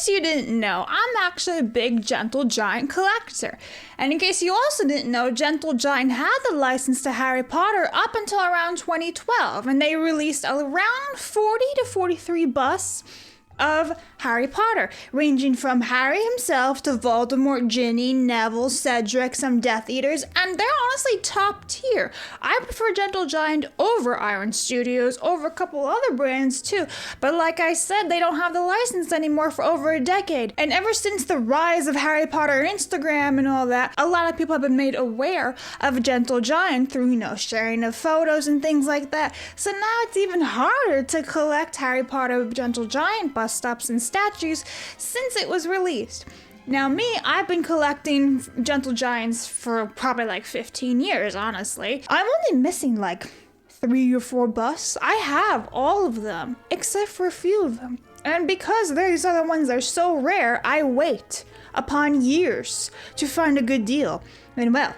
case you didn't know, I'm actually a big Gentle Giant collector. And in case you also didn't know, Gentle Giant had the license to Harry Potter up until around 2012, and they released around 40 to 43 busts of Harry Potter, ranging from Harry himself to Voldemort, Ginny, Neville, Cedric, some Death Eaters, and they're honestly top tier. I prefer Gentle Giant over Iron Studios, over a couple other brands too, but like I said, they don't have the license anymore for over a decade, and ever since the rise of Harry Potter Instagram and all that, a lot of people have been made aware of Gentle Giant through, sharing of photos and things like that, so now it's even harder to collect Harry Potter Gentle Giant bust stops and statues since it was released. Now me, I've been collecting Gentle Giants for probably like 15 years, honestly. I'm only missing like 3 or 4 busts. I have all of them, except for a few of them. And because these other ones are so rare, I wait upon years to find a good deal. And well,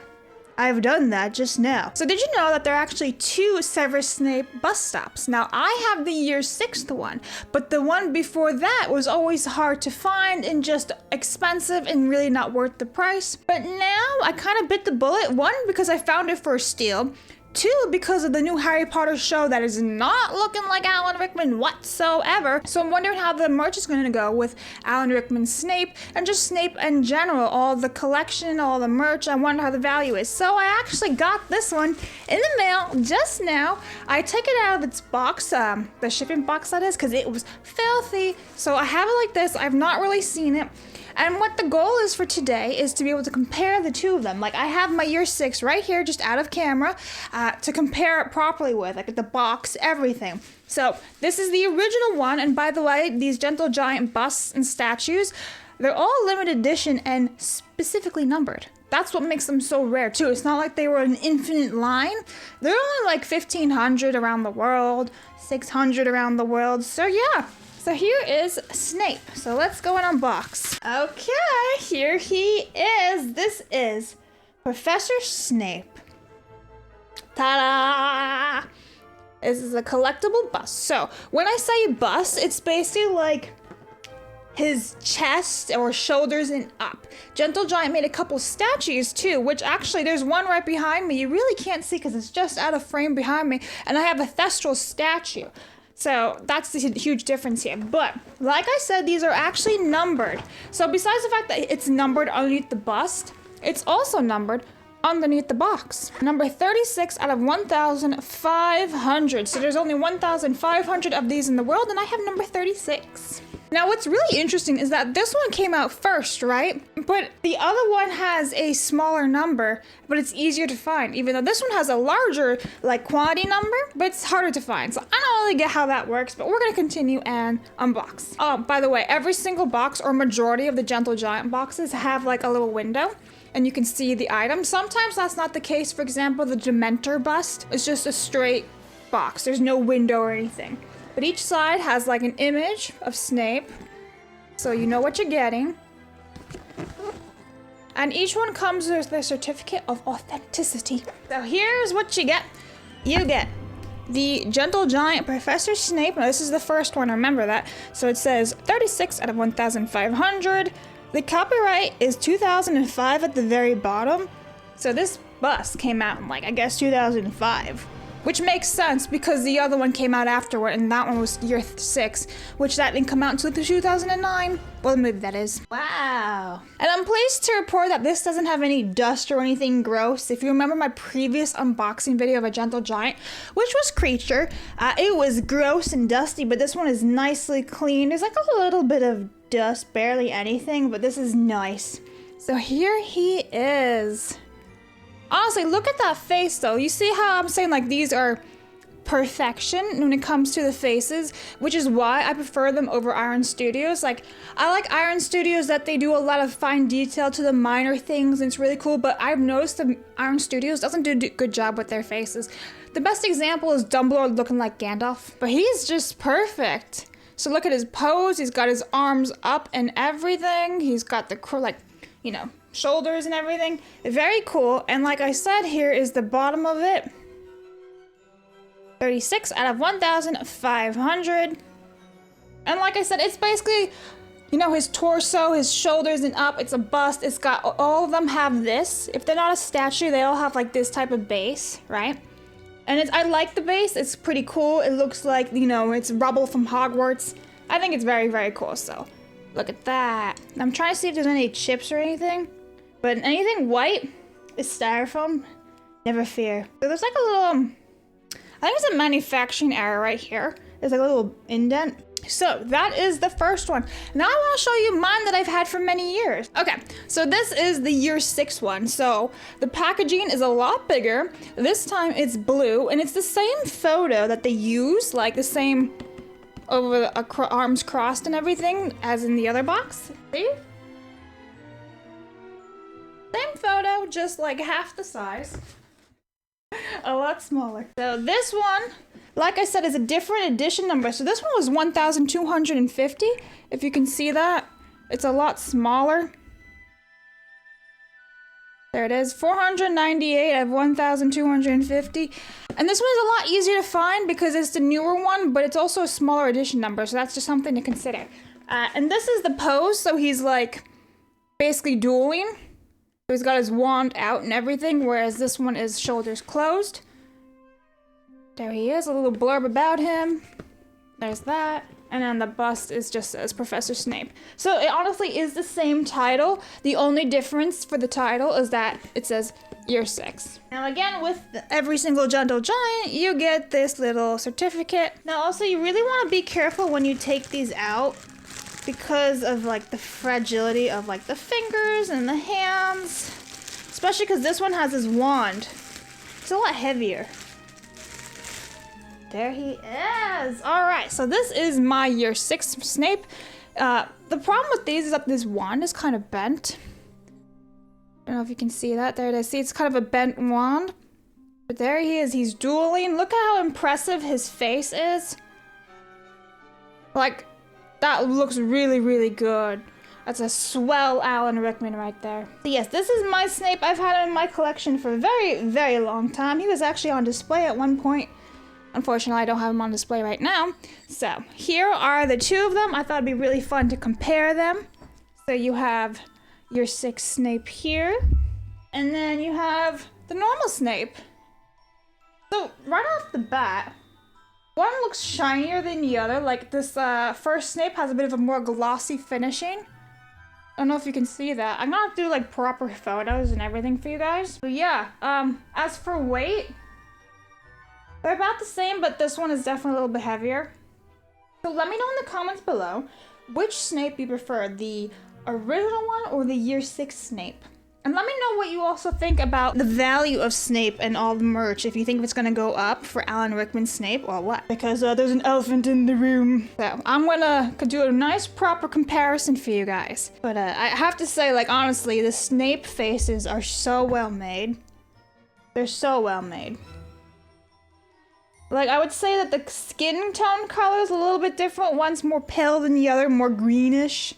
I've done that just now. So did you know that there are actually 2 Severus Snape bus stops? Now I have the year 6th one, but the one before that was always hard to find and just expensive and really not worth the price. But now I kind of bit the bullet. 1, because I found it for a steal. 2, because of the new Harry Potter show that is not looking like Alan Rickman whatsoever. So I'm wondering how the merch is going to go with Alan Rickman's Snape and just Snape in general. All the collection, all the merch. I wonder how the value is. So I actually got this one in the mail just now. I took it out of its box, the shipping box that is, because it was filthy. So I have it like this. I've not really seen it. And what the goal is for today is to be able to compare the 2 of them. Like I have my year 6 right here, just out of camera, to compare it properly with, like the box, everything. So this is the original one. And by the way, these Gentle Giant busts and statues, they're all limited edition and specifically numbered. That's what makes them so rare too. It's not like they were an infinite line. They're only like 1,500 around the world, 600 around the world. So yeah. So here is Snape. So let's go and unbox. Okay, here he is. This is Professor Snape. Ta-da! This is a collectible bust. So when I say bust, it's basically like his chest or shoulders and up. Gentle Giant made a couple statues too, which actually there's one right behind me. You really can't see because it's just out of frame behind me. And I have a Thestral statue. So that's the huge difference here. But like I said, these are actually numbered. So besides the fact that it's numbered underneath the bust, it's also numbered underneath the box. Number 36 out of 1,500. So there's only 1,500 of these in the world, and I have number 36. Now what's really interesting is that this one came out first, right? But the other one has a smaller number, but it's easier to find, even though this one has a larger quantity number, but it's harder to find. So I don't really get how that works, but we're gonna continue and unbox. Oh, by the way, every single box or majority of the Gentle Giant boxes have like a little window and you can see the item. Sometimes that's not the case. For example, the Dementor bust is just a straight box. There's no window or anything. But each side has like an image of Snape, so you know what you're getting. And each one comes with a certificate of authenticity. So here's what you get. You get the Gentle Giant Professor Snape. Now this is the first one, remember that. So it says 36 out of 1,500. The copyright is 2005 at the very bottom. So this bust came out in I guess 2005. Which makes sense because the other one came out afterward and that one was year 6, which that didn't come out until 2009. Well, the movie that is. Wow. And I'm pleased to report that this doesn't have any dust or anything gross. If you remember my previous unboxing video of a Gentle Giant, which was Creature, it was gross and dusty, but this one is nicely clean. There's like a little bit of dust, barely anything, but this is nice. So here he is. Honestly, look at that face though. You see how I'm saying these are perfection when it comes to the faces, which is why I prefer them over Iron Studios. I like Iron Studios that they do a lot of fine detail to the minor things and it's really cool, but I've noticed that Iron Studios doesn't do a good job with their faces. The best example is Dumbledore looking like Gandalf, but he's just perfect. So look at his pose, he's got his arms up and everything, he's got the shoulders and everything. Very cool. And like I said, here is the bottom of it. 36 out of 1,500. And like I said, it's basically you know, his torso, his shoulders and up, it's a bust. It's got, all of them have this. If they're not a statue, they all have like this type of base, right? And I like the base. It's pretty cool. It looks like, you know, it's rubble from Hogwarts. I think it's very, very cool. So look at that. I'm trying to see if there's any chips or anything, but anything white is styrofoam. Never fear. So there's like a little, I think it's a manufacturing error right here. There's like a little indent. So that is the first one. Now I want to show you mine that I've had for many years. Okay, so this is the year 6 one. So the packaging is a lot bigger. This time it's blue, and it's the same photo that they use, like the same over the arms crossed and everything as in the other box. See? Same photo, just like half the size. A lot smaller. So this one, like I said, is a different edition number. So this one was 1,250. If you can see that, it's a lot smaller. There it is, 498 of 1,250. And this one is a lot easier to find because it's the newer one, but it's also a smaller edition number. So that's just something to consider. And this is the pose. So he's like basically dueling. So he's got his wand out and everything, whereas this one is shoulders closed. There he is, a little blurb about him. There's that. And then the bust is just says Professor Snape. So it honestly is the same title. The only difference for the title is that it says year 6. Now again, with every single Gentle Giant, you get this little certificate. Now also, you really want to be careful when you take these out because of like the fragility of like the fingers and the hands. Especially because this one has his wand. It's a lot heavier. There he is. All right, so this is my year 6 Snape. The problem with these is that this wand is kind of bent. I don't know if you can see that. There it is. See, it's kind of a bent wand. But there he is. He's dueling. Look at how impressive his face is. Like, that looks really, really good. That's a swell Alan Rickman right there. So yes, this is my Snape. I've had him in my collection for a very, very long time. He was actually on display at one point. Unfortunately, I don't have them on display right now. So here are the 2 of them. I thought it'd be really fun to compare them. So you have your 6 Snape here, and then you have the normal Snape. So right off the bat, one looks shinier than the other. Like this first Snape has a bit of a more glossy finishing. I don't know if you can see that. I'm gonna have to do like proper photos and everything for you guys. But yeah, as for weight, they're about the same, but this one is definitely a little bit heavier. So let me know in the comments below which Snape you prefer, the original one or the year 6 Snape. And let me know what you also think about the value of Snape and all the merch, if you think it's gonna go up for Alan Rickman Snape or what. Because there's an elephant in the room. So I'm gonna do a nice proper comparison for you guys. But I have to say, like, honestly, the Snape faces are so well made. They're so well made. Like, I would say that the skin tone color is a little bit different. One's more pale than the other, more greenish.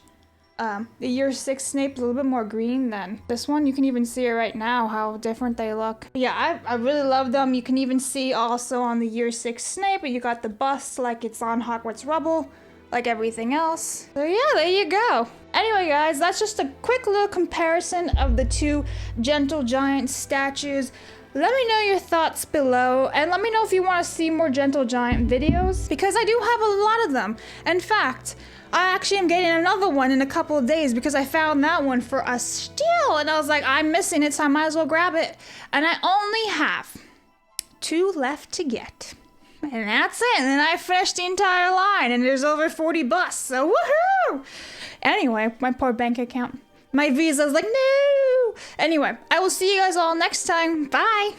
The year 6 Snape is a little bit more green than this one. You can even see it right now, how different they look. Yeah, I really love them. You can even see also on the year 6 Snape, you got the bust like it's on Hogwarts rubble, like everything else. So yeah, there you go. Anyway, guys, that's just a quick little comparison of the 2 Gentle Giant statues. Let me know your thoughts below, and let me know if you want to see more Gentle Giant videos, because I do have a lot of them. In fact, I actually am getting another one in a couple of days because I found that one for a steal, and I was like, I'm missing it, so I might as well grab it. And I only have 2 left to get. And that's it, and then I finished the entire line, and there's over 40 bucks, so woohoo! Anyway, my poor bank account. My Visa's like, no! Anyway, I will see you guys all next time. Bye!